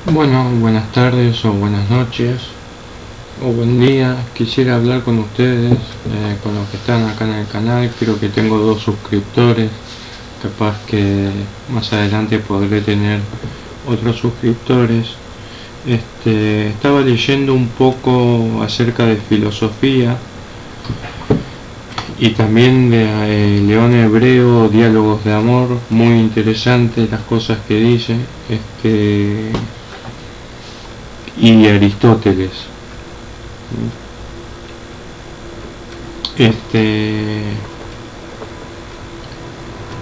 Bueno, buenas tardes o buenas noches o buen día. Quisiera hablar con ustedes, con los que están acá en el canal. Creo que tengo 2 suscriptores. Capaz que más adelante podré tener otros suscriptores. Estaba leyendo un poco acerca de filosofía y también de León Hebreo, Diálogos de Amor. Muy interesante las cosas que dice. Y Aristóteles.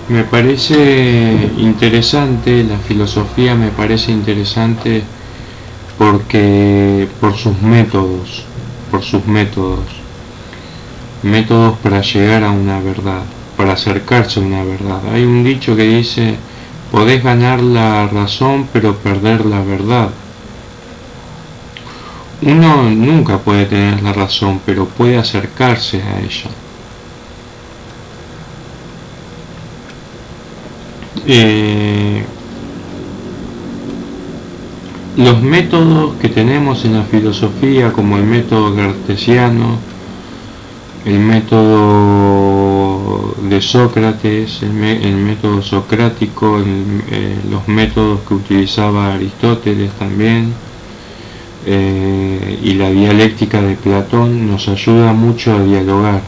Me parece interesante, la filosofía me parece interesante porque por sus métodos, métodos para llegar a una verdad, para acercarse a una verdad. Hay un dicho que dice: podés ganar la razón pero perder la verdad. Uno nunca puede tener la razón, pero puede acercarse a ella. Los métodos que tenemos en la filosofía, como el método cartesiano, el método de Sócrates, el método socrático, los métodos que utilizaba Aristóteles también, y la dialéctica de Platón, nos ayuda mucho a dialogar.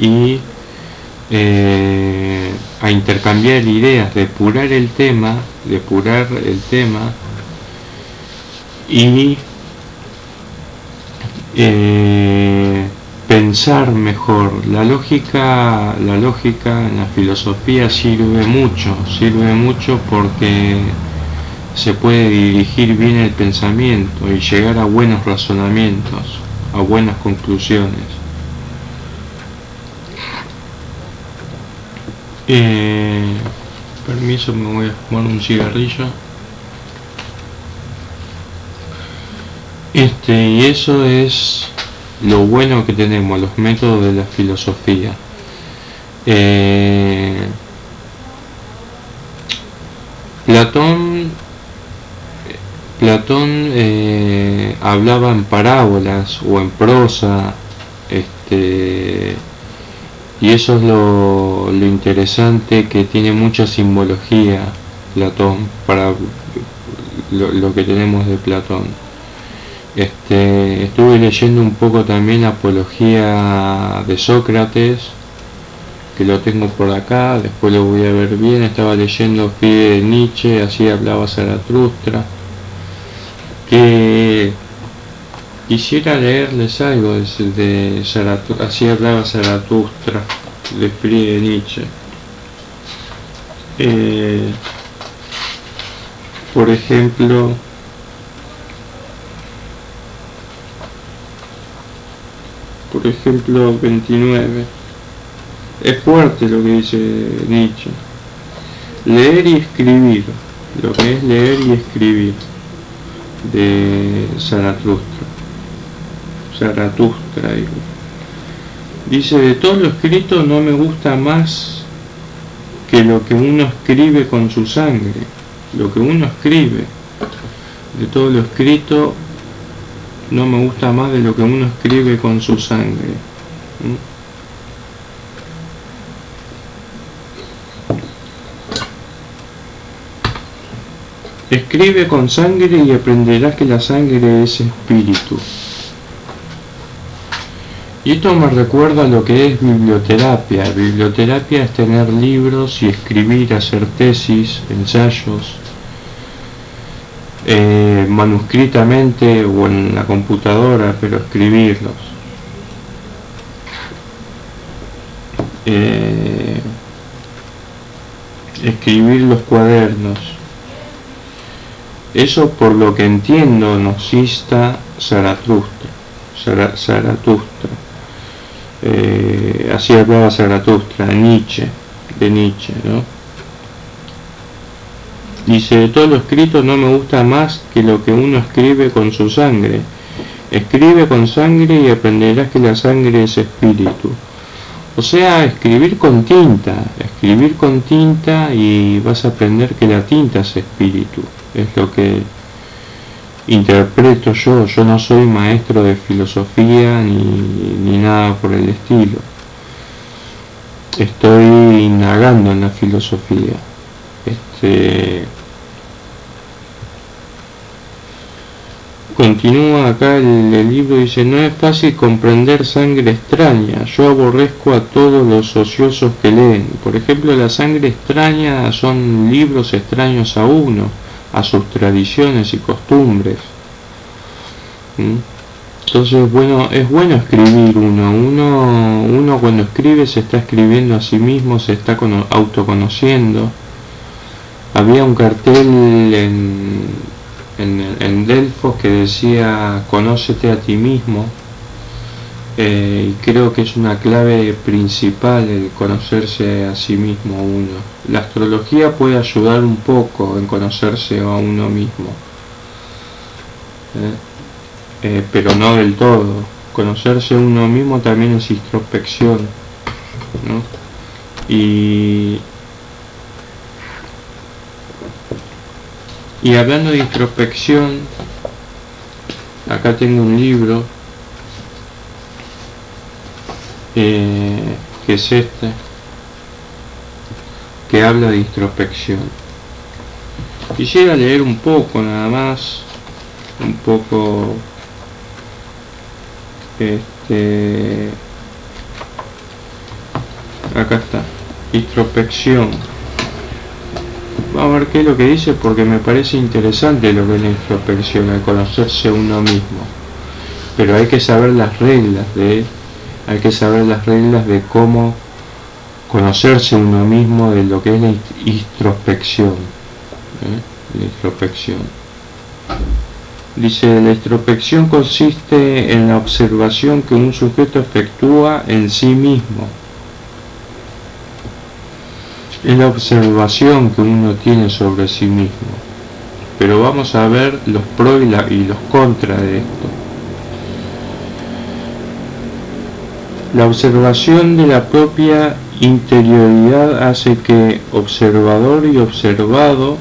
Y a intercambiar ideas, depurar el tema y pensar mejor. La lógica en la filosofía sirve mucho porque se puede dirigir bien el pensamiento y llegar a buenos razonamientos, a buenas conclusiones. Permiso, me voy a fumar un cigarrillo. Y eso es lo bueno que tenemos, los métodos de la filosofía. Platón hablaba en parábolas o en prosa, y eso es lo interesante, que tiene mucha simbología Platón para lo que tenemos de Platón. Estuve leyendo un poco también Apología de Sócrates, que lo tengo por acá, después lo voy a ver bien. Estaba leyendo Fide de Nietzsche, Así hablaba Zaratustra, que quisiera leerles algo de Así hablaba Zaratustra, de Friedrich Nietzsche. Por ejemplo, por ejemplo 29. Es fuerte lo que dice Nietzsche. Leer y escribir, lo que es leer y escribir, de Zaratustra. Dice: de todo lo escrito no me gusta más que lo que uno escribe con su sangre. Lo que uno escribe, de todo lo escrito, no me gusta más de lo que uno escribe con su sangre. Escribe con sangre y aprenderás que la sangre es espíritu. Y esto me recuerda a lo que es biblioterapia. Biblioterapia es tener libros y escribir, hacer tesis, ensayos, manuscritamente o en la computadora, pero escribirlos. Escribir los cuadernos. Eso, por lo que entiendo, nos insta Zaratustra. Así hablaba Zaratustra, de Nietzsche, ¿no? Dice: de todo lo escrito no me gusta más que lo que uno escribe con su sangre. Escribe con sangre y aprenderás que la sangre es espíritu. O sea, escribir con tinta y vas a aprender que la tinta es espíritu, es lo que interpreto yo. Yo no soy maestro de filosofía ni nada por el estilo. Estoy indagando en la filosofía. Continúa acá el libro, dice: no es fácil comprender sangre extraña. Yo aborrezco a todos los ociosos que leen. Por ejemplo, la sangre extraña son libros extraños a uno, a sus tradiciones y costumbres. Entonces, bueno, es bueno escribir uno cuando escribe se está escribiendo a sí mismo, se está autoconociendo. Había un cartel en Delfos que decía: conócete a ti mismo, y creo que es una clave principal el conocerse a sí mismo uno. La astrología puede ayudar un poco en conocerse a uno mismo, pero no del todo. Conocerse a uno mismo también es introspección, ¿no? Y hablando de introspección, acá tengo un libro que es este, que habla de introspección. Quisiera leer un poco nada más, un poco, acá está, introspección. Vamos a ver qué es lo que dice, porque me parece interesante lo que es la introspección, el conocerse a uno mismo. Pero hay que saber las reglas de cómo conocerse a uno mismo, de lo que es la introspección. La introspección. Dice: la introspección consiste en la observación que un sujeto efectúa en sí mismo. Es la observación que uno tiene sobre sí mismo. Pero vamos a ver los pros y los contras de esto. La observación de la propia interioridad hace que observador y observado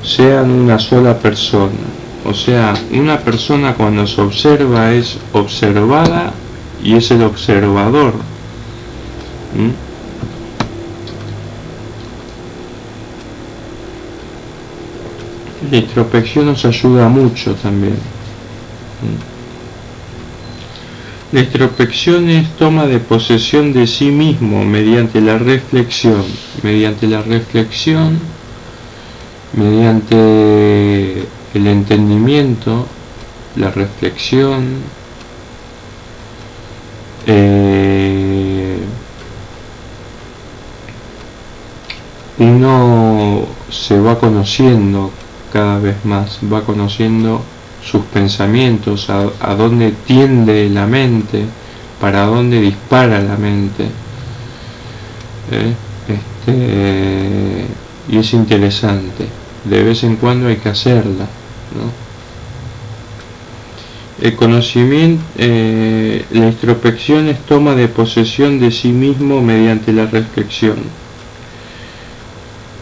sean una sola persona. O sea, una persona cuando se observa es observada y es el observador. La introspección nos ayuda mucho también. La introspección es toma de posesión de sí mismo mediante la reflexión. Mediante el entendimiento, la reflexión, uno se va conociendo cada vez más, va conociendo sus pensamientos, a dónde tiende la mente, para dónde dispara la mente, y es interesante. De vez en cuando hay que hacerla, ¿no? El conocimiento, la introspección es toma de posesión de sí mismo mediante la reflexión.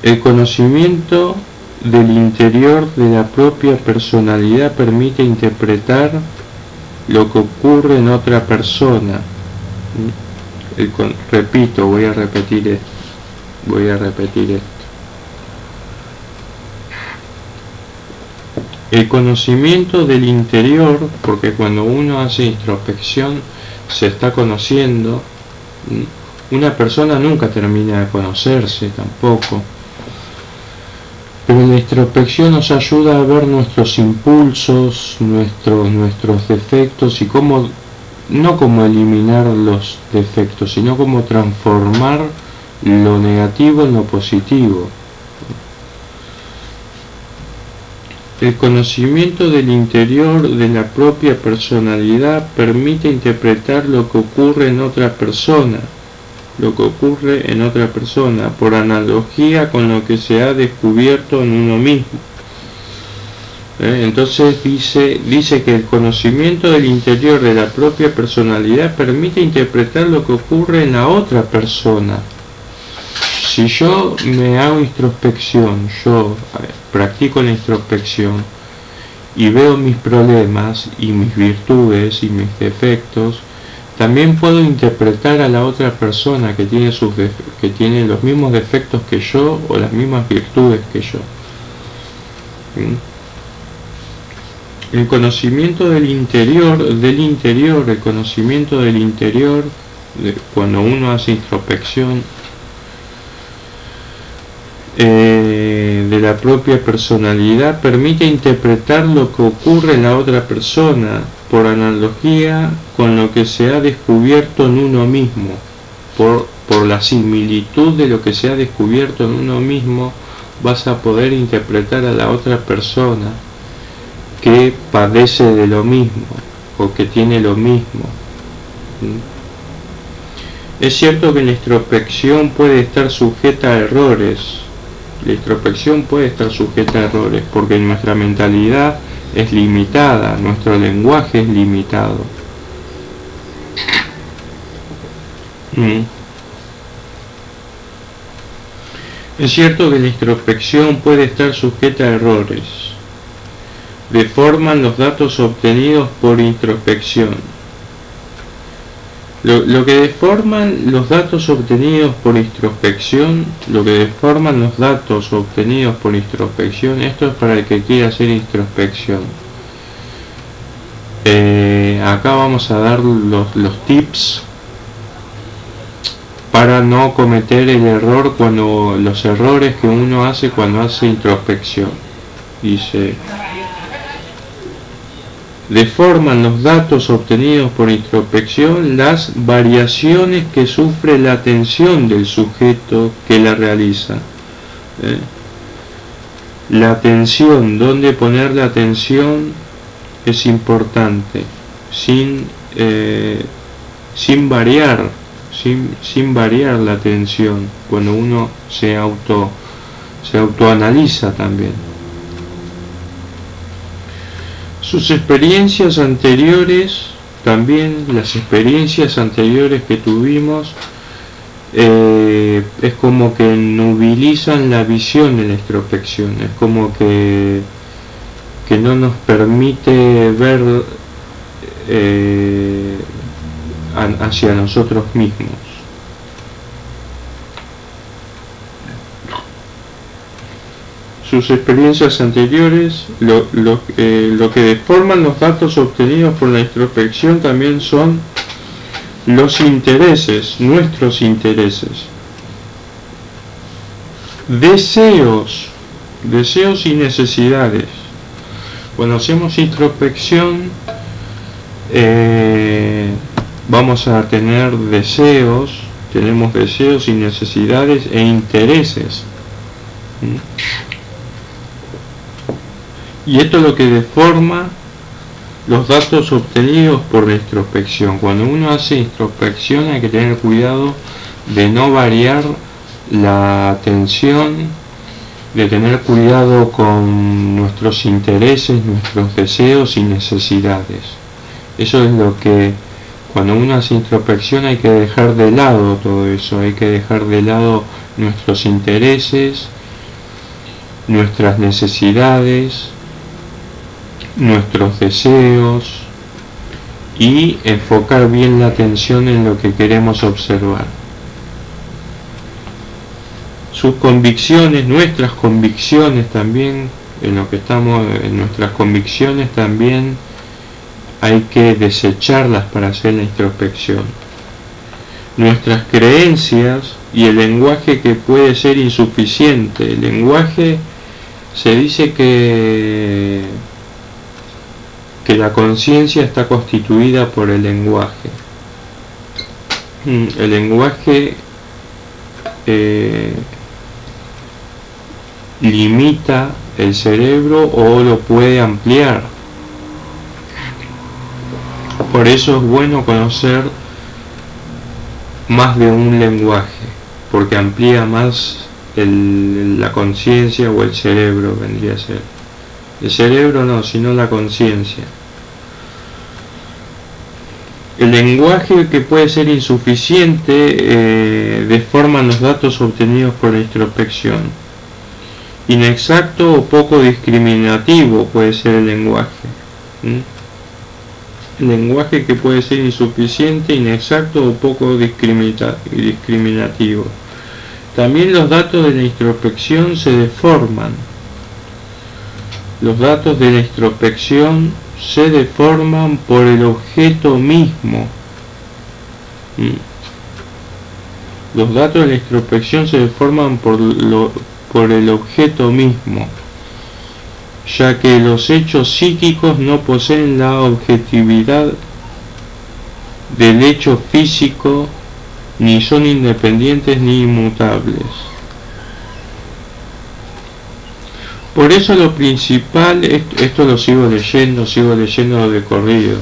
El conocimiento del interior de la propia personalidad permite interpretar lo que ocurre en otra persona. Repito, voy a repetir esto. El conocimiento del interior, porque cuando uno hace introspección se está conociendo. Una persona nunca termina de conocerse tampoco. Pero la introspección nos ayuda a ver nuestros impulsos, nuestros defectos, y cómo, no cómo eliminar los defectos, sino cómo transformar lo negativo en lo positivo. El conocimiento del interior de la propia personalidad permite interpretar lo que ocurre en otra persona. Por analogía con lo que se ha descubierto en uno mismo. Entonces dice que el conocimiento del interior de la propia personalidad permite interpretar lo que ocurre en la otra persona. Si yo me hago introspección, yo practico la introspección y veo mis problemas y mis virtudes y mis defectos, también puedo interpretar a la otra persona que tiene los mismos defectos que yo o las mismas virtudes que yo. El conocimiento del interior, el conocimiento del interior, cuando uno hace introspección de la propia personalidad, permite interpretar lo que ocurre en la otra persona por analogía con lo que se ha descubierto en uno mismo, por la similitud de lo que se ha descubierto en uno mismo. Vas a poder interpretar a la otra persona que padece de lo mismo o que tiene lo mismo. Es cierto que la introspección puede estar sujeta a errores. La introspección puede estar sujeta a errores porque nuestra mentalidad es limitada, nuestro lenguaje es limitado. Es cierto que la introspección puede estar sujeta a errores. Deforman los datos obtenidos por introspección. Lo que deforman los datos obtenidos por introspección, esto es para el que quiera hacer introspección. Acá vamos a dar los tips para no cometer el error los errores que uno hace cuando hace introspección. Dice: deforman los datos obtenidos por introspección las variaciones que sufre la atención del sujeto que la realiza. La atención, dónde poner la atención es importante, sin variar la atención, cuando uno se autoanaliza también. Sus experiencias anteriores, también las experiencias anteriores que tuvimos, es como que nubilizan la visión de la introspección, es como que no nos permite ver hacia nosotros mismos. Sus experiencias anteriores, lo que deforman los datos obtenidos por la introspección también son los intereses, nuestros intereses, deseos y necesidades. Cuando hacemos introspección, vamos a tener tenemos deseos y necesidades e intereses. Y esto es lo que deforma los datos obtenidos por la introspección. Cuando uno hace introspección hay que tener cuidado de no variar la atención, de tener cuidado con nuestros intereses, nuestros deseos y necesidades. Eso es lo que, cuando uno hace introspección, hay que dejar de lado todo eso, hay que dejar de lado nuestros intereses, nuestras necesidades, nuestros deseos, y enfocar bien la atención en lo que queremos observar. Sus convicciones, nuestras convicciones también, en nuestras convicciones también hay que desecharlas para hacer la introspección. Nuestras creencias y el lenguaje, que puede ser insuficiente. El lenguaje, se dice que la conciencia está constituida por el lenguaje. El lenguaje limita el cerebro o lo puede ampliar. Por eso es bueno conocer más de un lenguaje, porque amplía más la conciencia o el cerebro, vendría a ser. El cerebro no, sino la conciencia. El lenguaje, que puede ser insuficiente, deforma los datos obtenidos por la introspección. Inexacto o poco discriminativo puede ser el lenguaje. El lenguaje que puede ser insuficiente, inexacto o poco discriminativo. También los datos de la introspección se deforman. Los datos de la introspección se deforman por el objeto mismo. Los datos de la introspección se deforman por el objeto mismo, ya que los hechos psíquicos no poseen la objetividad del hecho físico, ni son independientes ni inmutables. Por eso lo principal, esto lo sigo leyendo de corrido,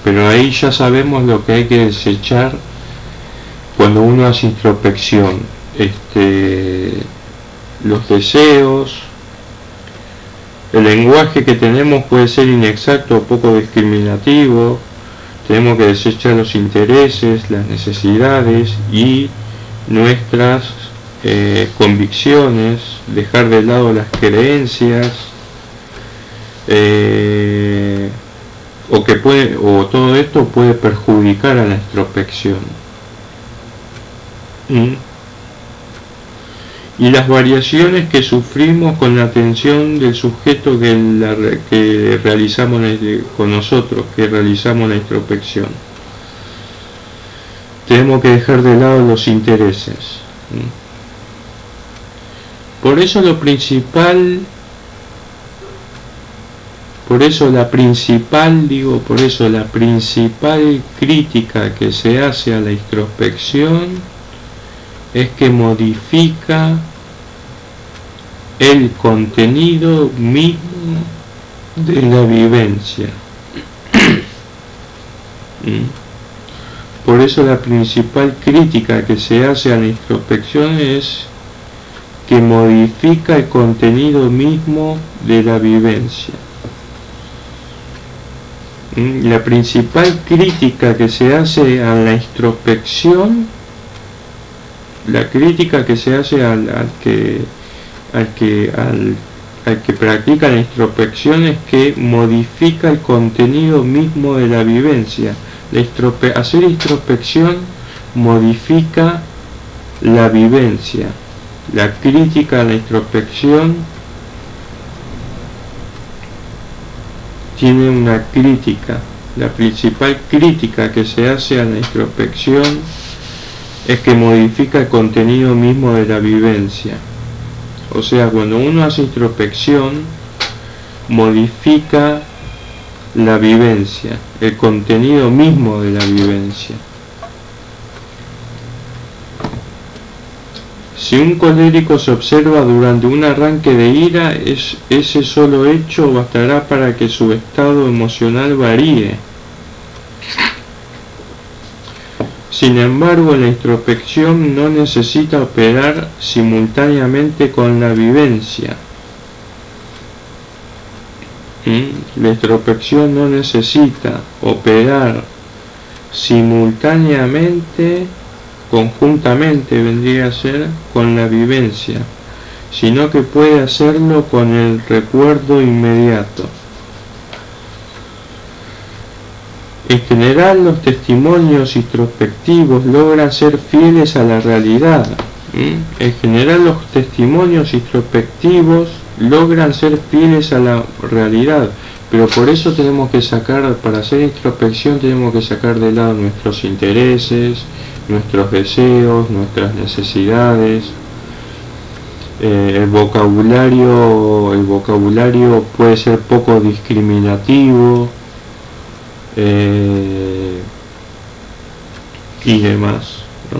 pero ahí ya sabemos lo que hay que desechar cuando uno hace introspección. Los deseos, el lenguaje que tenemos puede ser inexacto o poco discriminativo. Tenemos que desechar los intereses, las necesidades y nuestras convicciones, dejar de lado las creencias, o todo esto puede perjudicar a la introspección. Y las variaciones que sufrimos con la atención del sujeto que realizamos con nosotros, que realizamos la introspección. Tenemos que dejar de lado los intereses. Por eso la principal crítica que se hace a la introspección es que modifica el contenido mismo de la vivencia. Por eso la principal crítica que se hace a la introspección es que modifica el contenido mismo de la vivencia. La principal crítica que se hace a la introspección, la crítica que se hace al que practica la introspección es que modifica el contenido mismo de la vivencia. Hacer introspección modifica la vivencia. La crítica a la introspección tiene una crítica. La principal crítica que se hace a la introspección es que modifica el contenido mismo de la vivencia. O sea, cuando uno hace introspección, modifica la vivencia, el contenido mismo de la vivencia. Si un colérico se observa durante un arranque de ira, ese solo hecho bastará para que su estado emocional varíe. Sin embargo, la introspección no necesita operar simultáneamente con la vivencia. La introspección no necesita operar simultáneamente, conjuntamente vendría a ser, con la vivencia, sino que puede hacerlo con el recuerdo inmediato. En general, los testimonios introspectivos logran ser fieles a la realidad. En general, los testimonios introspectivos logran ser fieles a la realidad, pero por eso tenemos que para hacer introspección tenemos que sacar de lado nuestros intereses, nuestros deseos, nuestras necesidades. El vocabulario puede ser poco discriminativo y demás, ¿no?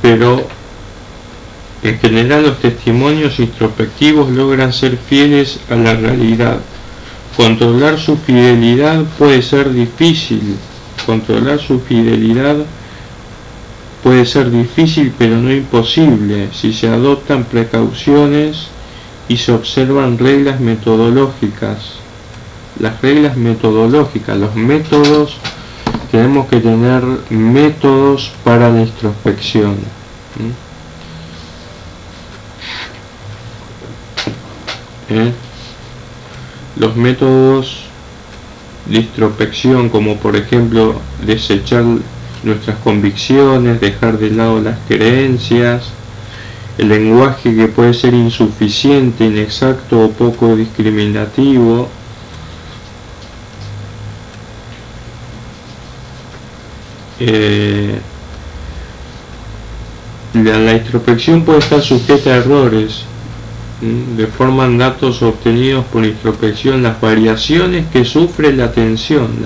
Pero en general los testimonios introspectivos logran ser fieles a la realidad. Controlar su fidelidad puede ser difícil. Controlar su fidelidad puede ser difícil pero no imposible si se adoptan precauciones y se observan reglas metodológicas. Las reglas metodológicas, los métodos, tenemos que tener métodos para la introspección. Los métodos de introspección, como por ejemplo desechar nuestras convicciones, dejar de lado las creencias, el lenguaje que puede ser insuficiente, inexacto o poco discriminativo, la introspección puede estar sujeta a errores. Deforman datos obtenidos por introspección, las variaciones que sufre la atención,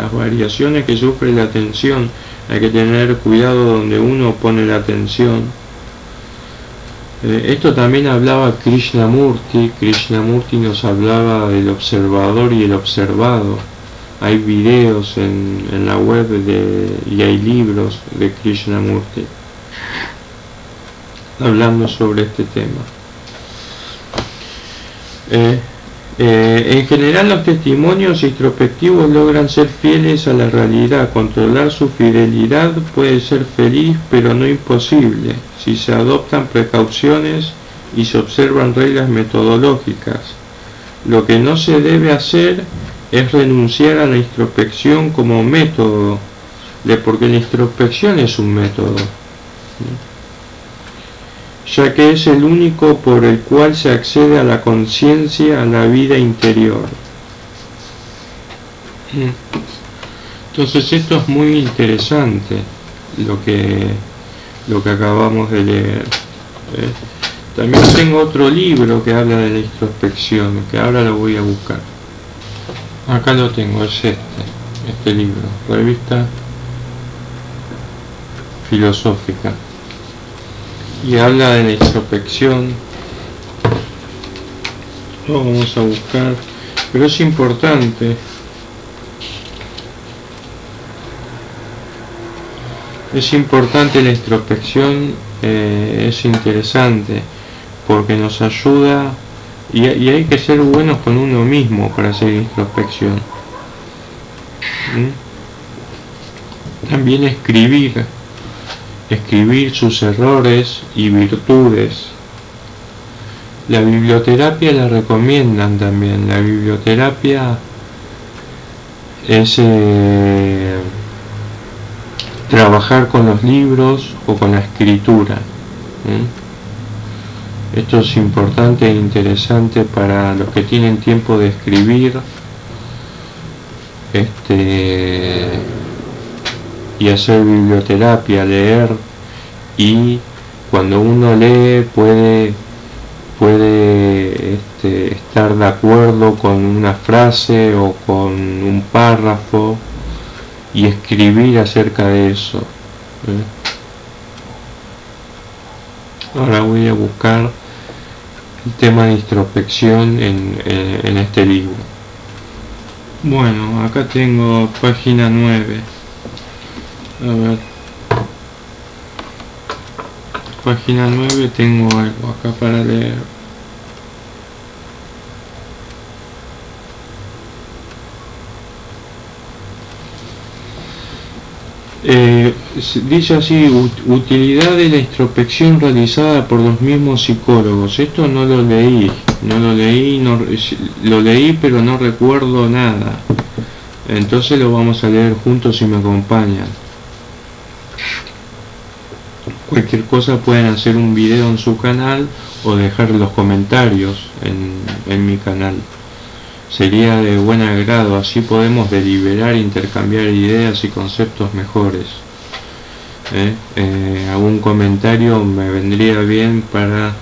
hay que tener cuidado donde uno pone la atención. Esto también hablaba Krishnamurti nos hablaba del observador y el observado. Hay videos en la web y hay libros de Krishnamurti hablando sobre este tema. En general los testimonios introspectivos logran ser fieles a la realidad. Controlar su fidelidad puede ser feliz pero no imposible si se adoptan precauciones y se observan reglas metodológicas. Lo que no se debe hacer es renunciar a la introspección como método, porque la introspección es un método, ya que es el único por el cual se accede a la conciencia, a la vida interior. Entonces esto es muy interesante lo que acabamos de leer. También tengo otro libro que habla de la introspección, que ahora lo voy a buscar. Acá lo tengo, es este libro, Revista Filosófica, y habla de la introspección. Lo vamos a buscar, pero es importante. La introspección, es interesante porque nos ayuda y hay que ser buenos con uno mismo para hacer introspección. También escribir sus errores y virtudes. La biblioterapia la recomiendan también. La biblioterapia es trabajar con los libros o con la escritura. Esto es importante e interesante para los que tienen tiempo de escribir, y hacer biblioterapia, leer, y cuando uno lee puede estar de acuerdo con una frase o con un párrafo y escribir acerca de eso. Ahora voy a buscar el tema de introspección en este libro. Bueno, acá tengo página 9. A ver, página 9, tengo algo acá para leer. Dice así: utilidad de la introspección realizada por los mismos psicólogos. Esto no lo leí, lo leí pero no recuerdo nada. Entonces lo vamos a leer juntos si me acompañan. Cualquier cosa pueden hacer un video en su canal o dejar los comentarios en mi canal. Sería de buen agrado, así podemos deliberar, intercambiar ideas y conceptos mejores. Algún comentario me vendría bien para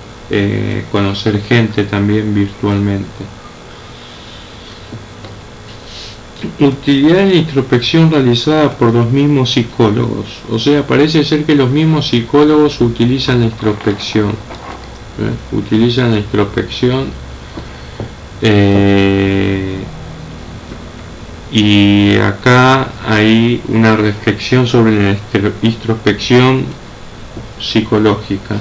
conocer gente también virtualmente. Utilidad de la introspección realizada por los mismos psicólogos. O sea, parece ser que los mismos psicólogos utilizan la introspección. Y acá hay una reflexión sobre la introspección psicológica.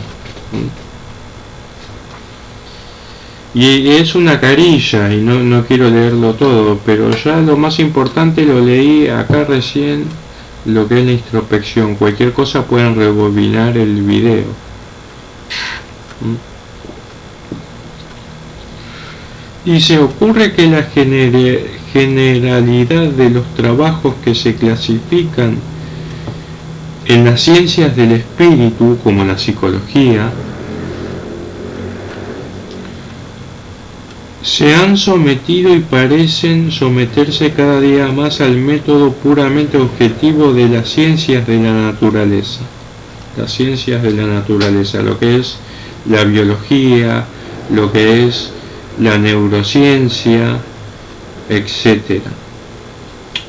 Y es una carilla y no quiero leerlo todo, pero ya lo más importante lo leí acá recién, lo que es la introspección. Cualquier cosa pueden rebobinar el video. Y se ocurre que la generalidad de los trabajos que se clasifican en las ciencias del espíritu, como la psicología, se han sometido y parecen someterse cada día más al método puramente objetivo de las ciencias de la naturaleza. Las ciencias de la naturaleza, lo que es la biología, lo que es la neurociencia, etc.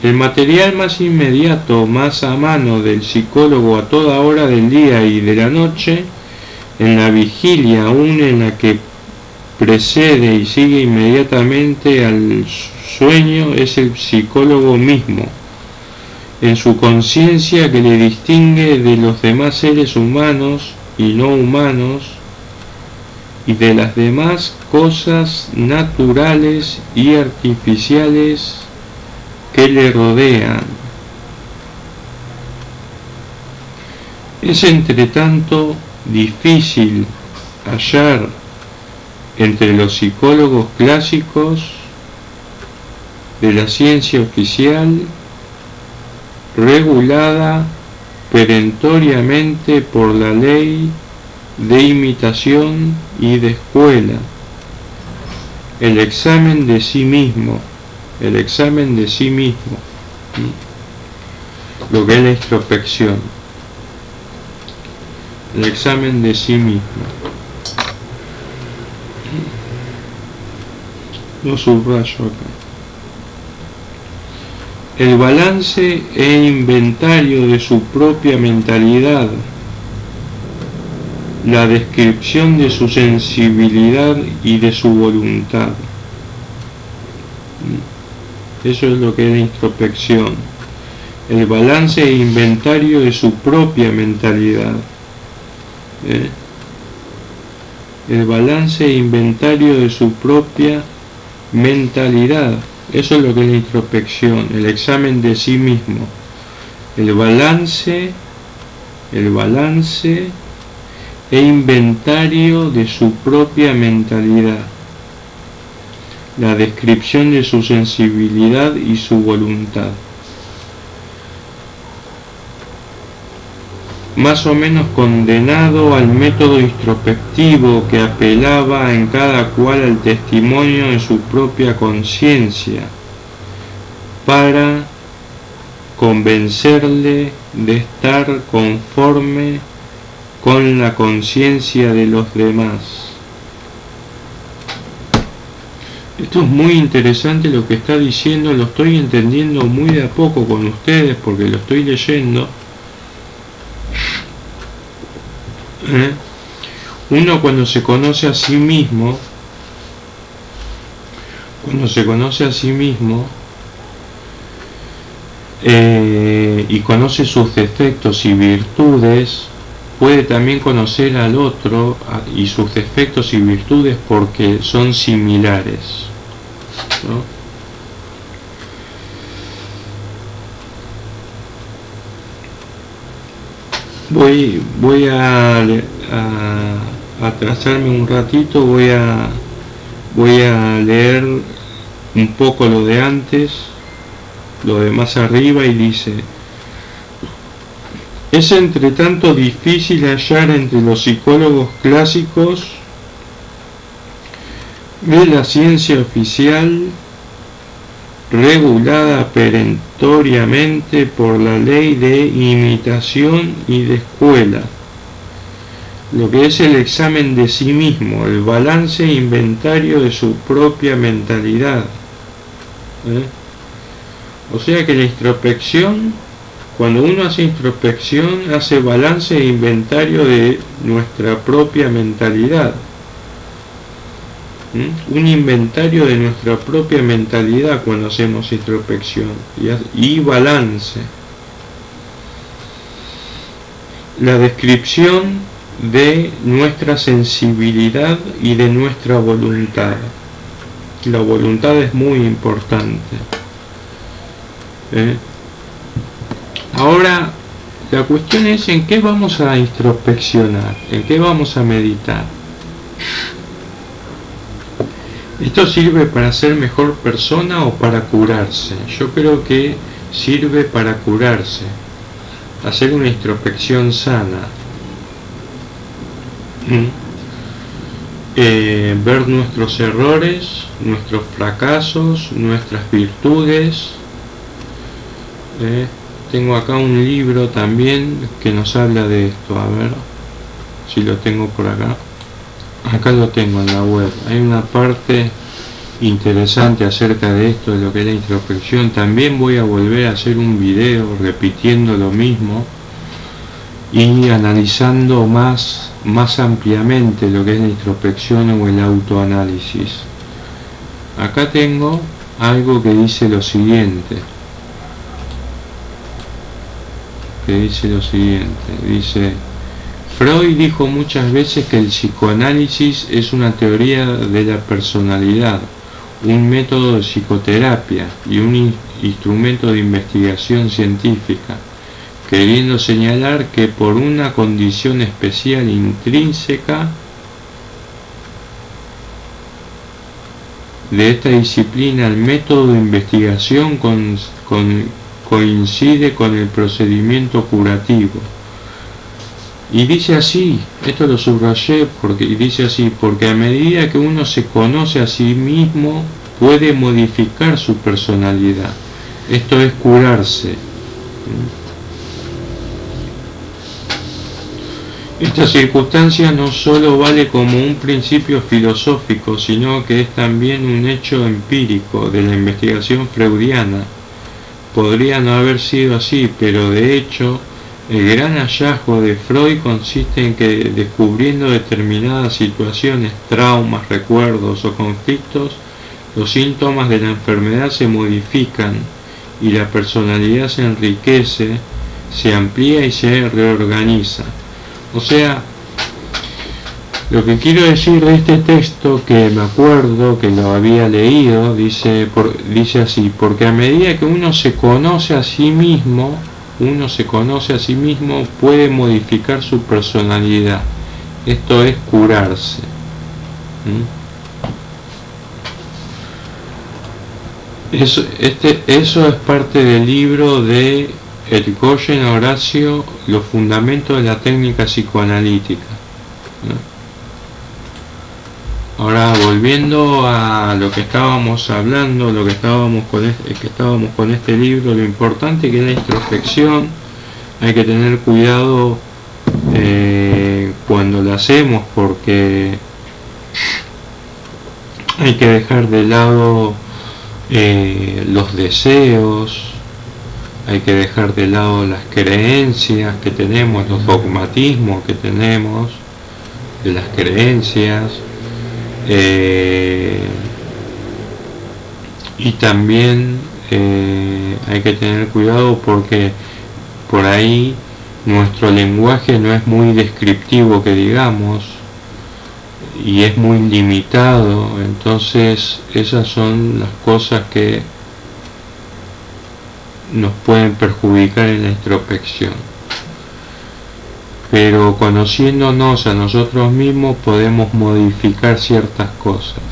El material más inmediato, más a mano del psicólogo a toda hora del día y de la noche, en la vigilia aún en la que precede y sigue inmediatamente al sueño, es el psicólogo mismo, en su conciencia que le distingue de los demás seres humanos y no humanos y de las demás cosas naturales y artificiales que le rodean. Es entre tanto difícil hallar entre los psicólogos clásicos de la ciencia oficial, regulada perentoriamente por la ley de imitación y de escuela, el examen de sí mismo, lo que es la introspección, el examen de sí mismo. Lo subrayo acá. El balance e inventario de su propia mentalidad, la descripción de su sensibilidad y de su voluntad. Eso es lo que es la introspección. El balance e inventario de su propia mentalidad. El balance e inventario de su propia mentalidad. Eso es lo que es la introspección, el examen de sí mismo. El balance e inventario de su propia mentalidad, la descripción de su sensibilidad y su voluntad. Más o menos condenado al método introspectivo que apelaba en cada cual al testimonio de su propia conciencia para convencerle de estar conforme con la conciencia de los demás. Esto es muy interesante lo que está diciendo, lo estoy entendiendo muy de a poco con ustedes porque lo estoy leyendo. Uno cuando se conoce a sí mismo, y conoce sus defectos y virtudes, puede también conocer al otro y sus defectos y virtudes porque son similares, ¿no? Voy a atrasarme un ratito, voy a leer un poco lo de antes, lo de más arriba, y dice: es entre tanto difícil hallar entre los psicólogos clásicos de la ciencia oficial, regulada perentoriamente por la ley de imitación y de escuela, lo que es el examen de sí mismo, el balance e inventario de su propia mentalidad. O sea que la introspección, cuando uno hace introspección, hace balance e inventario de nuestra propia mentalidad. Un inventario de nuestra propia mentalidad cuando hacemos introspección y balance. la descripción de nuestra sensibilidad y de nuestra voluntad. La voluntad es muy importante. Ahora, la cuestión es en qué vamos a introspeccionar, en qué vamos a meditar. ¿Esto sirve para ser mejor persona o para curarse? Yo creo que sirve para curarse, hacer una introspección sana, ver nuestros errores, nuestros fracasos, nuestras virtudes. Tengo acá un libro también que nos habla de esto, a ver si lo tengo por acá. Acá lo tengo en la web. Hay una parte interesante acerca de esto, de lo que es la introspección. También voy a volver a hacer un video repitiendo lo mismo y analizando más ampliamente lo que es la introspección o el autoanálisis. Acá tengo algo que dice lo siguiente. Dice: Freud dijo muchas veces que el psicoanálisis es una teoría de la personalidad, un método de psicoterapia y un instrumento de investigación científica, queriendo señalar que por una condición especial intrínseca de esta disciplina, el método de investigación coincide con el procedimiento curativo. Y dice así, esto lo subrayé porque a medida que uno se conoce a sí mismo, puede modificar su personalidad. Esto es curarse. Esta circunstancia no solo vale como un principio filosófico, sino que es también un hecho empírico de la investigación freudiana. Podría no haber sido así, pero de hecho, el gran hallazgo de Freud consiste en que, descubriendo determinadas situaciones, traumas, recuerdos o conflictos, los síntomas de la enfermedad se modifican y la personalidad se enriquece, se amplía y se reorganiza. O sea, lo que quiero decir de este texto, que me acuerdo que lo había leído, dice así: porque a medida que uno se conoce a sí mismo, puede modificar su personalidad. Esto es curarse. Eso es parte del libro de Irigoyen a Horacio, Los fundamentos de la técnica psicoanalítica. Ahora, volviendo a lo que estábamos hablando, que estábamos con este libro, lo importante que es la introspección. Hay que tener cuidado cuando la hacemos, porque hay que dejar de lado los deseos, hay que dejar de lado las creencias que tenemos, los dogmatismos que tenemos de las creencias. Y también hay que tener cuidado porque por ahí nuestro lenguaje no es muy descriptivo, que digamos, y es muy limitado. Entonces esas son las cosas que nos pueden perjudicar en la introspección. Pero conociéndonos a nosotros mismos podemos modificar ciertas cosas.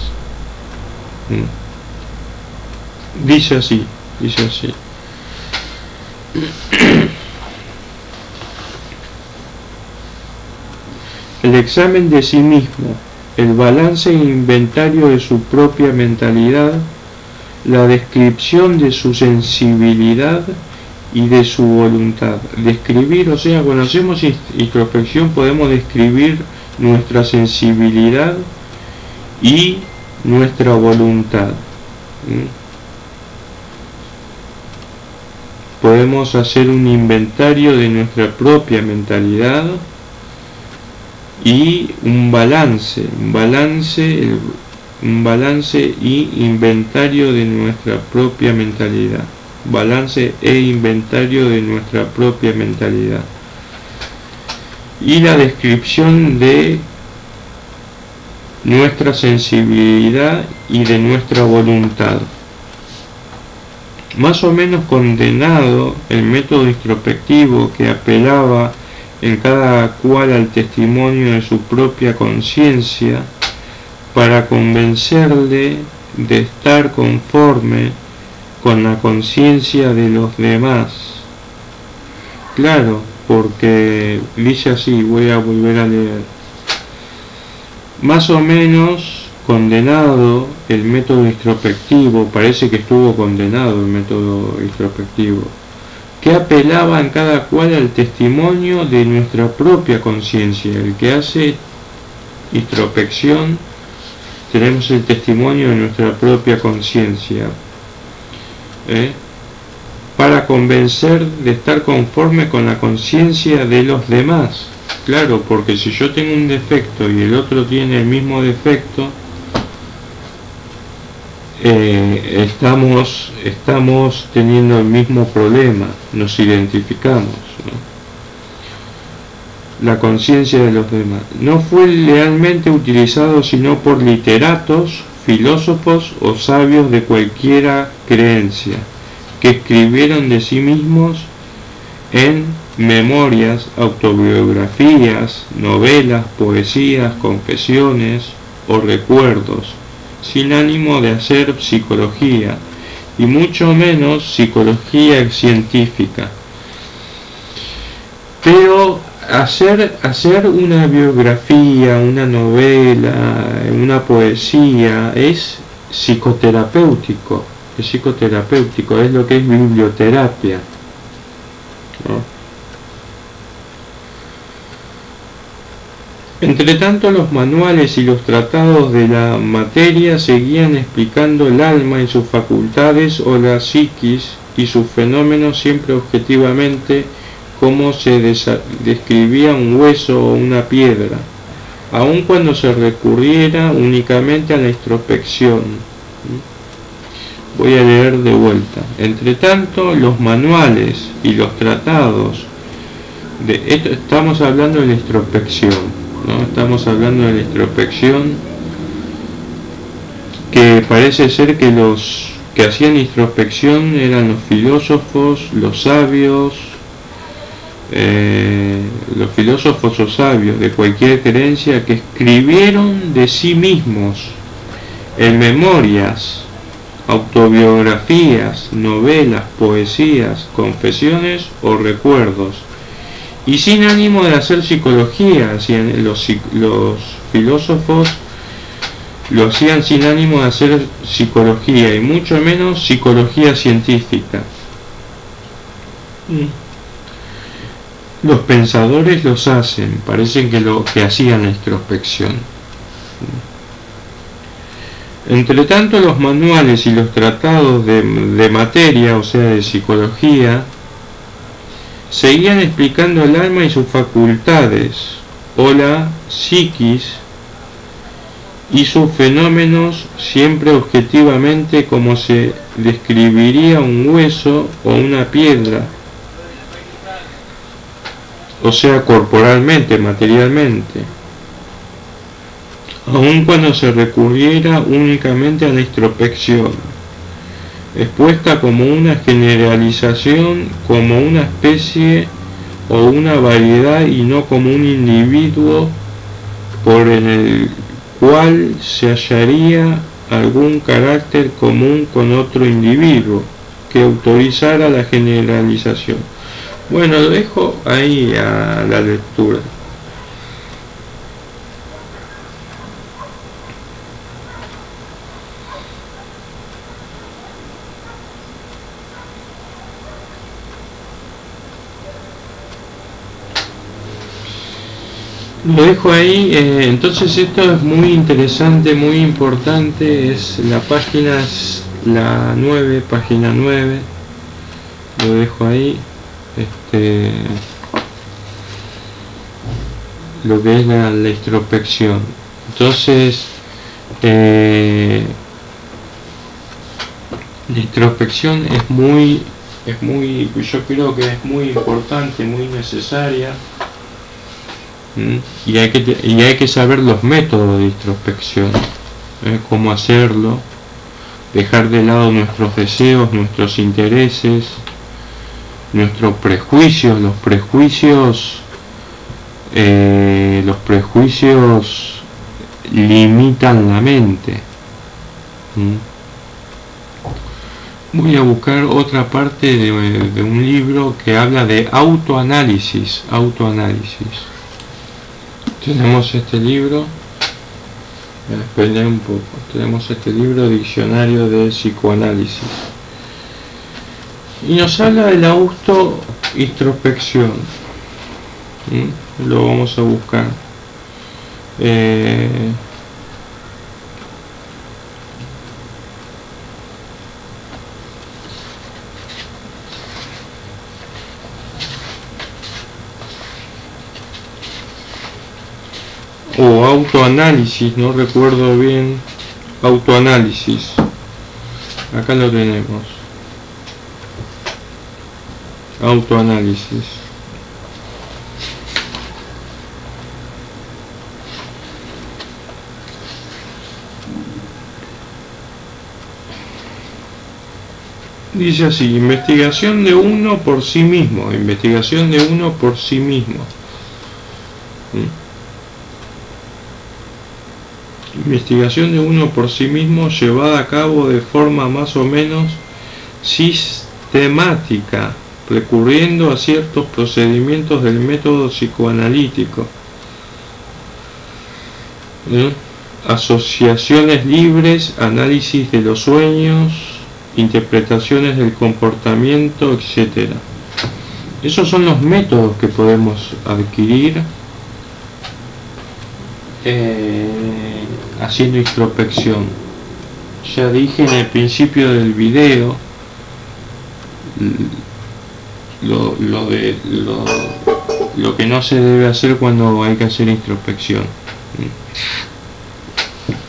Dice así. El examen de sí mismo, el balance e inventario de su propia mentalidad, la descripción de su sensibilidad y de su voluntad. Describir, o sea, cuando hacemos introspección podemos describir nuestra sensibilidad y nuestra voluntad. Podemos hacer un inventario de nuestra propia mentalidad y un balance y inventario de nuestra propia mentalidad. Balance e inventario de nuestra propia mentalidad. y la descripción de nuestra sensibilidad y de nuestra voluntad. Más o menos condenado el método introspectivo que apelaba en cada cual al testimonio de su propia conciencia para convencerle de estar conforme con la conciencia de los demás. Claro, porque dice así, voy a volver a leer. Más o menos condenado el método introspectivo, parece que estuvo condenado el método introspectivo, que apelaba en cada cual al testimonio de nuestra propia conciencia. El que hace introspección, tenemos el testimonio de nuestra propia conciencia, para convencer de estar conforme con la conciencia de los demás. Claro, porque si yo tengo un defecto y el otro tiene el mismo defecto, estamos teniendo el mismo problema, nos identificamos, ¿no? La conciencia de los demás no fue lealmente utilizado sino por literatos, filósofos o sabios de cualquiera creencia, que escribieron de sí mismos en memorias, autobiografías, novelas, poesías, confesiones o recuerdos, sin ánimo de hacer psicología, y mucho menos psicología científica. Pero hacer una biografía, una novela, una poesía es psicoterapéutico, es lo que es biblioterapia, ¿no? Entre tanto, los manuales y los tratados de la materia seguían explicando el alma y sus facultades o la psiquis y sus fenómenos siempre objetivamente, como se describía un hueso o una piedra, aun cuando se recurriera únicamente a la introspección. Voy a leer de vuelta. Entre tanto, los manuales y los tratados de esto, estamos hablando de la introspección, ¿no? Estamos hablando de la introspección, que parece ser que los que hacían introspección eran los filósofos, los sabios, o sabios de cualquier creencia, que escribieron de sí mismos en memorias, autobiografías, novelas, poesías, confesiones o recuerdos, y sin ánimo de hacer psicología. Los filósofos lo hacían sin ánimo de hacer psicología, y mucho menos psicología científica. Los pensadores los hacen, parecen que hacían la introspección. Entre tanto, los manuales y los tratados de materia, o sea, de psicología, seguían explicando el alma y sus facultades, o la psiquis, y sus fenómenos siempre objetivamente, como se describiría un hueso o una piedra, o sea, corporalmente, materialmente, aun cuando se recurriera únicamente a la introspección, expuesta como una generalización, como una especie o una variedad, y no como un individuo por el cual se hallaría algún carácter común con otro individuo que autorizara la generalización. Bueno, lo dejo ahí a la lectura. Lo dejo ahí. Entonces esto es muy interesante, muy importante. Es la página, la 9, página 9. Lo dejo ahí. Lo que es la introspección. Entonces la introspección es muy, yo creo que es muy importante, muy necesaria, Y hay que saber los métodos de introspección, cómo hacerlo, dejar de lado nuestros deseos, nuestros intereses, nuestros prejuicios. Los prejuicios limitan la mente. Voy a buscar otra parte de un libro que habla de autoanálisis. Tenemos este libro, un poco. Tenemos este libro, Diccionario de Psicoanálisis, y nos habla de la autointrospección. Lo vamos a buscar. O autoanálisis, no recuerdo bien. Autoanálisis, acá lo tenemos. Autoanálisis. Dice así: investigación de uno por sí mismo. Investigación de uno por sí mismo. Investigación de uno por sí mismo llevada a cabo de forma más o menos sistemática, recurriendo a ciertos procedimientos del método psicoanalítico. Asociaciones libres, análisis de los sueños, interpretaciones del comportamiento, etc. Esos son los métodos que podemos adquirir haciendo introspección. Ya dije en el principio del video lo que no se debe hacer cuando hay que hacer introspección.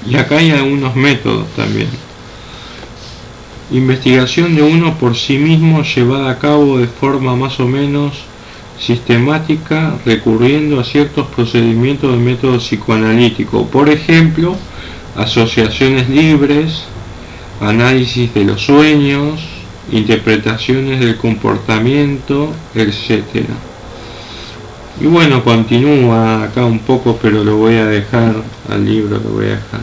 Y acá hay algunos métodos también. Investigación de uno por sí mismo llevada a cabo de forma más o menos sistemática, recurriendo a ciertos procedimientos del método psicoanalítico. Por ejemplo, asociaciones libres, análisis de los sueños, interpretaciones del comportamiento, etc. Y bueno, continúa acá un poco, pero lo voy a dejar al libro, lo voy a dejar.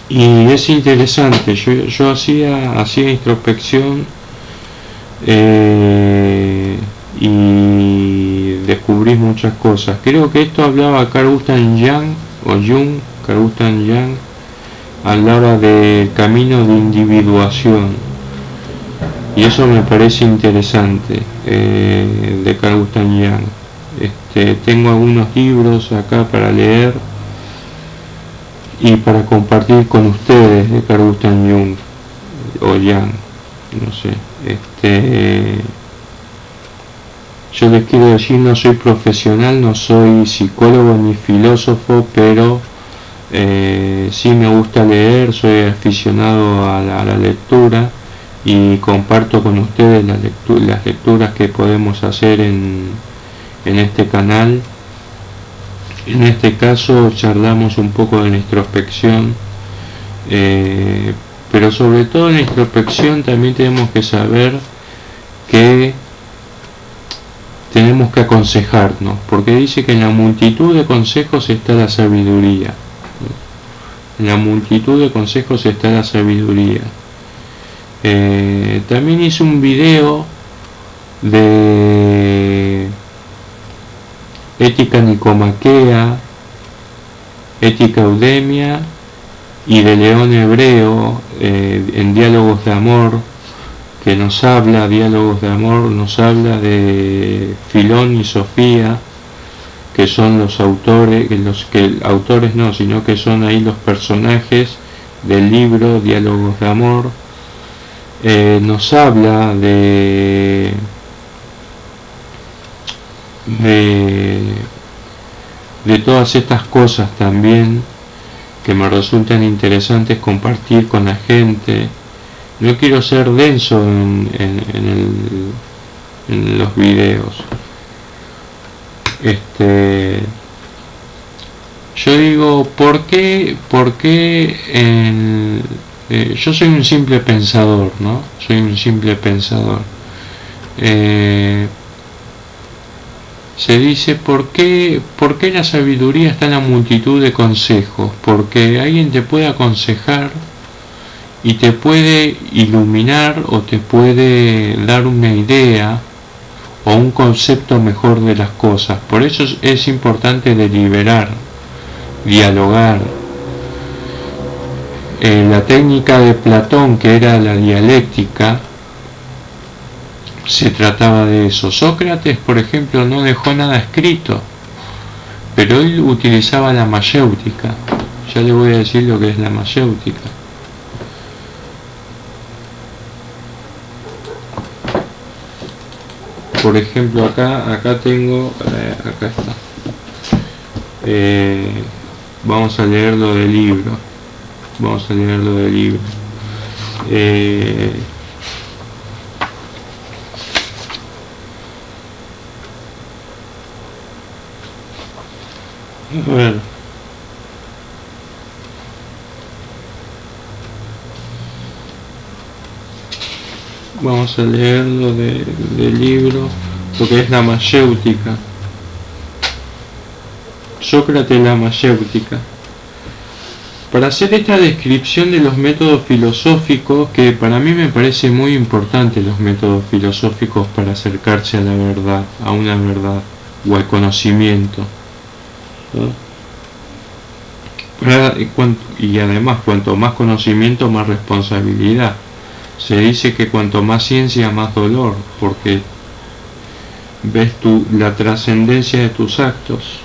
Y es interesante. Yo hacía introspección y descubrí muchas cosas. Creo que esto hablaba Carl Gustav Jung, Carl Gustav Jung, hablaba del camino de individuación, y eso me parece interesante, de Carl Gustav Jung. Tengo algunos libros acá para leer y para compartir con ustedes de Carl Gustav Jung o Jung, no sé. Yo les quiero decir, no soy profesional, no soy psicólogo ni filósofo, pero sí me gusta leer, soy aficionado a la lectura, y comparto con ustedes las lecturas que podemos hacer en este canal. En este caso charlamos un poco de la introspección, pero sobre todo en la introspección también tenemos que saber que tenemos que aconsejarnos, porque dice que en la multitud de consejos está la sabiduría. En la multitud de consejos está la sabiduría. También hice un video de ética nicomaquea, ética eudemia y de León Hebreo, en Diálogos de Amor, que nos habla, Diálogos de Amor, nos habla de Filón y Sofía, que son los autores, autores no, sino que son ahí los personajes del libro Diálogos de Amor. Nos habla de todas estas cosas también, que me resultan interesantes compartir con la gente. No quiero ser denso en en los videos. Yo digo, ¿por qué yo soy un simple pensador, ¿no? Soy un simple pensador. Se dice, ¿por qué la sabiduría está en la multitud de consejos? Porque alguien te puede aconsejar y te puede iluminar o te puede dar una idea o un concepto mejor de las cosas. Por eso es importante deliberar, dialogar. La técnica de Platón, que era la dialéctica, se trataba de eso. Sócrates, por ejemplo, no dejó nada escrito, pero él utilizaba la mayéutica. Ya le voy a decir lo que es la mayéutica. Por ejemplo, acá tengo, acá está. Vamos a leerlo del libro. Vamos a leerlo del libro. A ver. Vamos a leerlo del libro, lo que es la mayéutica. Sócrates, la mayéutica. Para hacer esta descripción de los métodos filosóficos, que para mí me parece muy importante los métodos filosóficos para acercarse a la verdad, a una verdad o al conocimiento, ¿no? Y además, cuanto más conocimiento, más responsabilidad. Se dice que cuanto más ciencia, más dolor, porque ves la trascendencia de tus actos.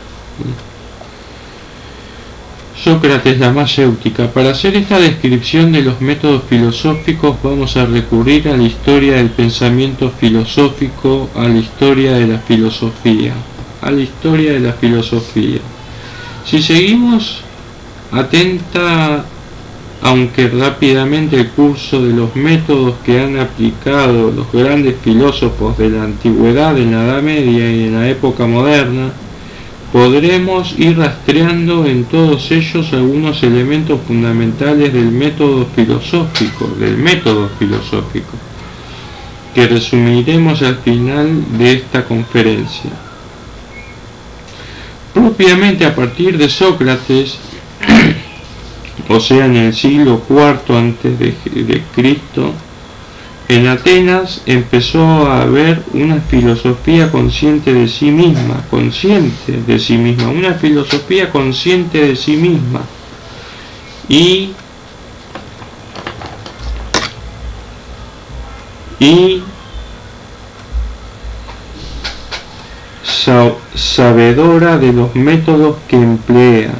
Sócrates, la mayéutica. Para hacer esta descripción de los métodos filosóficos vamos a recurrir a la historia del pensamiento filosófico, a la historia de la filosofía, Si seguimos atenta, aunque rápidamente, el curso de los métodos que han aplicado los grandes filósofos de la antigüedad, en la Edad Media y en la época moderna, podremos ir rastreando en todos ellos algunos elementos fundamentales del método filosófico, que resumiremos al final de esta conferencia. Propiamente a partir de Sócrates, o sea, en el siglo IV antes de Cristo, en Atenas empezó a haber una filosofía consciente de sí misma, una filosofía consciente de sí misma, y sabedora de los métodos que emplea,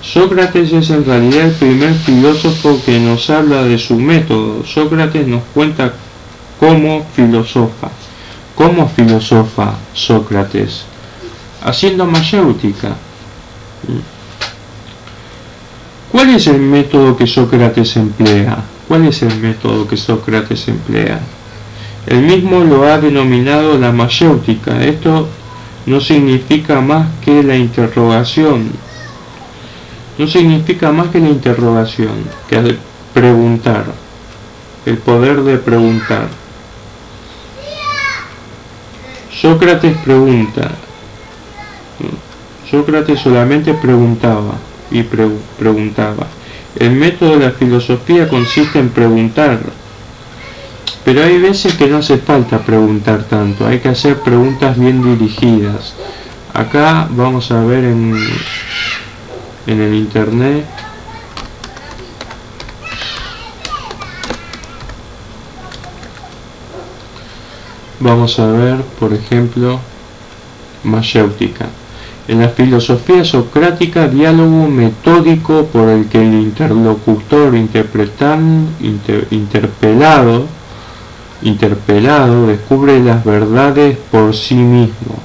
Sócrates es en realidad el primer filósofo que nos habla de su método. Sócrates nos cuenta cómo filosofa Sócrates, haciendo mayéutica. ¿Cuál es el método que Sócrates emplea? Él mismo lo ha denominado la mayéutica. Esto no significa más que la interrogación. Que preguntar. El poder de preguntar. Sócrates pregunta. Sócrates solamente preguntaba y preguntaba. El método de la filosofía consiste en preguntar. Pero hay veces que no hace falta preguntar tanto, hay que hacer preguntas bien dirigidas. Acá vamos a ver en el internet. Vamos a ver, por ejemplo, mayéutica. En la filosofía socrática, diálogo metódico por el que el interlocutor interpelado descubre las verdades por sí mismo.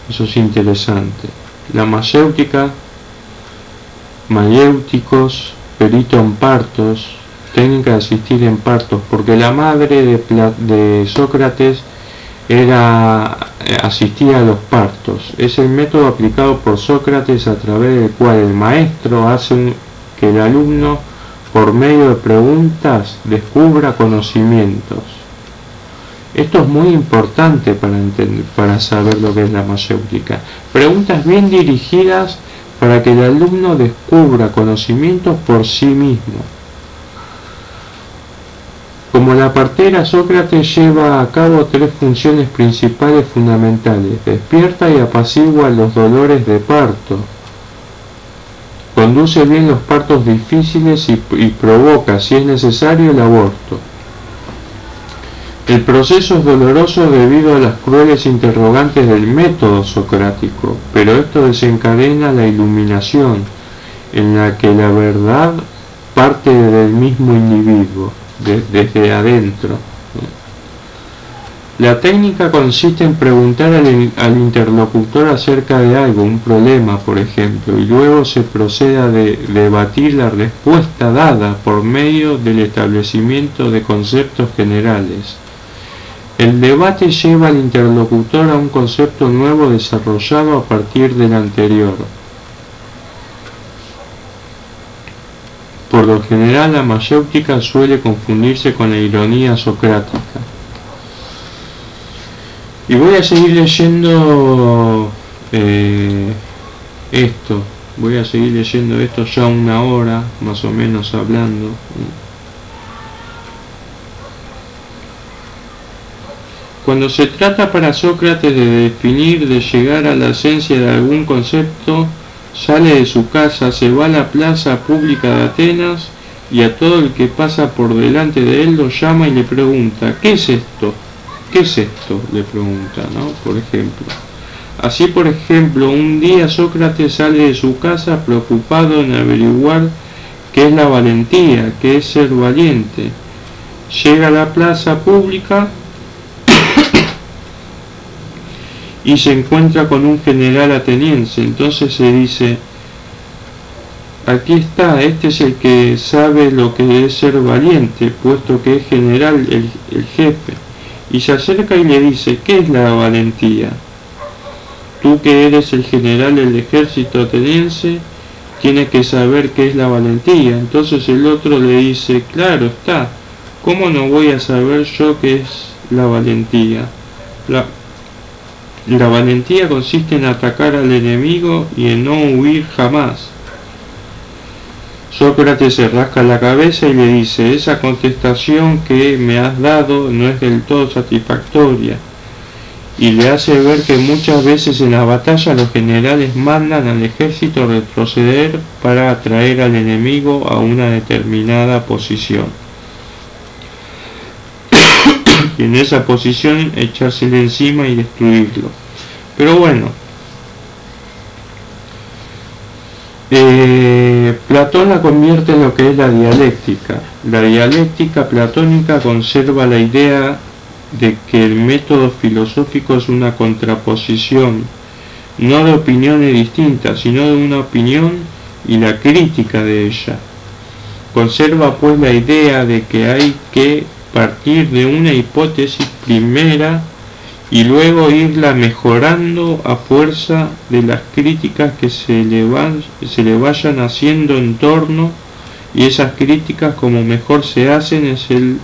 Eso es interesante. La mayéutica mayéuticos, perito en partos, técnica de asistir en partos, porque la madre de Sócrates asistía a los partos. Es el método aplicado por Sócrates a través del cual el maestro hace que el alumno, por medio de preguntas, descubra conocimientos. Esto es muy importante para saber lo que es la mayéutica. Preguntas bien dirigidas para que el alumno descubra conocimientos por sí mismo. Como la partera, Sócrates lleva a cabo 3 funciones principales fundamentales: despierta y apacigua los dolores de parto, conduce bien los partos difíciles y provoca, si es necesario, el aborto. El proceso es doloroso debido a las crueles interrogantes del método socrático, pero esto desencadena la iluminación, en la que la verdad parte del mismo individuo, desde adentro. La técnica consiste en preguntar al interlocutor acerca de algo, un problema, por ejemplo, y luego se procede a debatir la respuesta dada por medio del establecimiento de conceptos generales. El debate lleva al interlocutor a un concepto nuevo desarrollado a partir del anterior. Por lo general, la mayéutica suele confundirse con la ironía socrática. Y voy a seguir leyendo esto. Voy a seguir leyendo esto ya 1 hora, más o menos, hablando. Cuando se trata para Sócrates de definir, de llegar a la esencia de algún concepto, sale de su casa, se va a la plaza pública de Atenas y a todo el que pasa por delante de él lo llama y le pregunta: ¿qué es esto? ¿Qué es esto?, le pregunta, ¿no? Por ejemplo. Así, por ejemplo, un día Sócrates sale de su casa preocupado en averiguar qué es la valentía, qué es ser valiente. Llega a la plaza pública y se encuentra con un general ateniense. Entonces se dice: aquí está, este es el que sabe lo que es ser valiente, puesto que es general, el jefe. Y se acerca y le dice: ¿qué es la valentía? Tú, que eres el general del ejército ateniense, tienes que saber qué es la valentía. Entonces el otro le dice: claro está, ¿cómo no voy a saber yo qué es la valentía? La valentía consiste en atacar al enemigo y en no huir jamás. Sócrates se rasca la cabeza y le dice: esa contestación que me has dado no es del todo satisfactoria, y le hace ver que muchas veces en la batalla los generales mandan al ejército retroceder para atraer al enemigo a una determinada posición, y en esa posición echársele encima y destruirlo. Pero bueno, Platón la convierte en lo que es la dialéctica. La dialéctica platónica conserva la idea de que el método filosófico es una contraposición, no de opiniones distintas, sino de una opinión y la crítica de ella. Conserva pues la idea de que hay que partir de una hipótesis primera y luego irla mejorando a fuerza de las críticas que se le vayan haciendo en torno, y esas críticas, como mejor se hacen, es en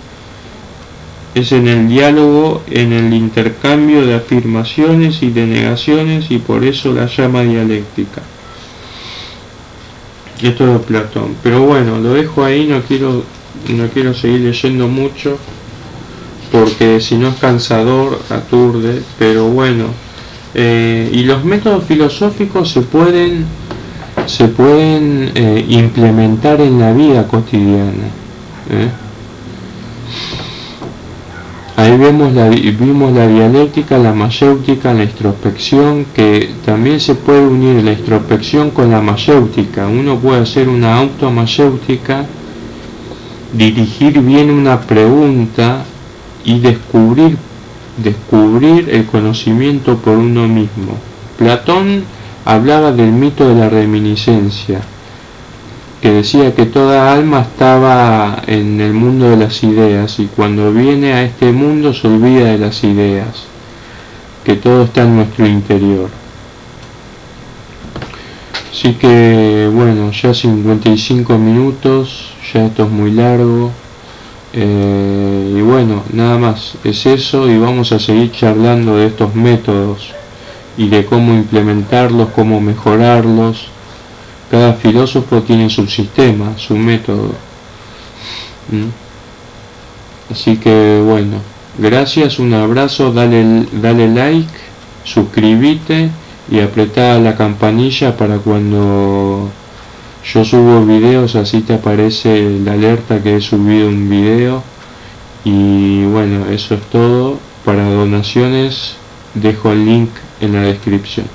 el diálogo, en el intercambio de afirmaciones y de negaciones, y por eso la llama dialéctica. Esto es de Platón. Pero bueno, lo dejo ahí, no quiero seguir leyendo mucho, porque si no es cansador, aturde. Pero bueno, y los métodos filosóficos se pueden implementar en la vida cotidiana. Ahí vimos la dialéctica, la mayéutica, la introspección, que también se puede unir la introspección con la mayéutica. Uno puede hacer una automayéutica, dirigir bien una pregunta y descubrir el conocimiento por uno mismo. Platón hablaba del mito de la reminiscencia. que decía que toda alma estaba en el mundo de las ideas y cuando viene a este mundo se olvida de las ideas, que todo está en nuestro interior. Así que bueno, ya 55 minutos, ya esto es muy largo. Y bueno, nada más, es eso, y vamos a seguir charlando de estos métodos y de cómo implementarlos, cómo mejorarlos. Cada filósofo tiene su sistema, su método. Así que bueno, gracias, un abrazo, dale like, suscríbete y apretá la campanilla para cuando yo subo videos, así te aparece la alerta que he subido un video. Y bueno, eso es todo. Para donaciones dejo el link en la descripción.